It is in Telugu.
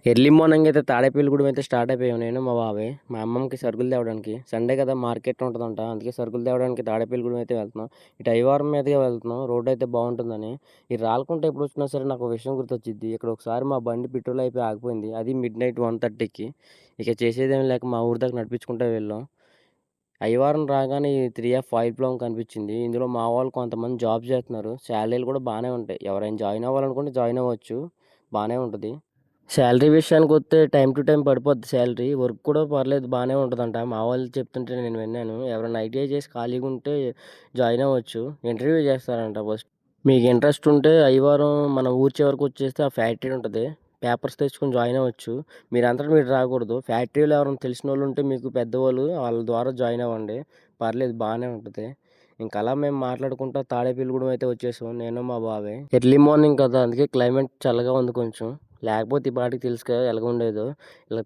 ఎర్లీ మార్నింగ్ అయితే తాడేపల్లిగూడెం అయితే స్టార్ట్ అయిపోయాం. నేను మా బాబాయ్ మా అమ్మమ్మకి సరుకులు తేవడానికి. సండే కదా మార్కెట్ ఉంటుందంట. అందుకే సరుకులు తేవడానికి తాడేపల్లిగూడెం అయితే వెళ్తున్నాం. ఇటు అయ్యవారం మీదుగా వెళ్తున్నాం. రోడ్ అయితే బాగుంటుందని. ఈ రాళ్ళకుంట ఎప్పుడు వచ్చినా సరే నాకు ఒక విషయం గుర్తొచ్చిద్ది. ఇక్కడ ఒకసారి మా బండి పెట్రోల్ అయిపోయి ఆగిపోయింది. అది మిడ్-నైట్ 1:30కి. ఇక చేసేదేం లేక మా ఊరి దాకా నడిపించుకుంటూ వెళ్ళాం. అయ్యవారం రాగానే ఈ 3F ప్లాన్ కనిపించింది. ఇందులో మా వాళ్ళు కొంతమంది జాబ్ చేస్తున్నారు. శాలరీలు కూడా బాగానే ఉంటాయి. ఎవరైనా జాయిన్ అవ్వాలనుకుంటే జాయిన్ అవ్వచ్చు. బాగానే ఉంటుంది. శాలరీ విషయానికొస్తే టైమ్ టు టైమ్ పడిపోద్ది శాలరీ. వర్క్ కూడా పర్లేదు బానే ఉంటదంట. మా వాళ్ళు చెప్తుంటే నేను విన్నాను. ఎవరైనా ఐటీఐ చేసి ఖాళీగా ఉంటే జాయిన్ అవ్వచ్చు. ఇంటర్వ్యూ చేస్తారంట ఫస్ట్. మీకు ఇంట్రెస్ట్ ఉంటే అయ్యవారం మన ఊరు చివరికి వచ్చేస్తే ఆ ఫ్యాక్టరీ ఉంటది. పేపర్స్ తెచ్చుకొని జాయిన్ అవ్వచ్చు. మీరంతట మీరు రాకూడదు. ఫ్యాక్టరీలో ఎవరైనా తెలిసినోళ్ళు ఉంటే మీకు పెద్దవాళ్ళు వాళ్ళ ద్వారా జాయిన్ అవ్వండి. పర్లేదు బానే ఉంటది. ఇంక అలా మేము మాట్లాడుకుంటా తాడేపల్లిగూడెం అయితే వచ్చేసాం. నేను మా బాబాయ్. ఎర్లీ మార్నింగ్ కదా అందుకే క్లైమేట్ చల్లగా ఉంది కొంచెం. లేకపోతే ఈ పాటికి తెలుసు కదా ఎలాగుండేదో. ఇలా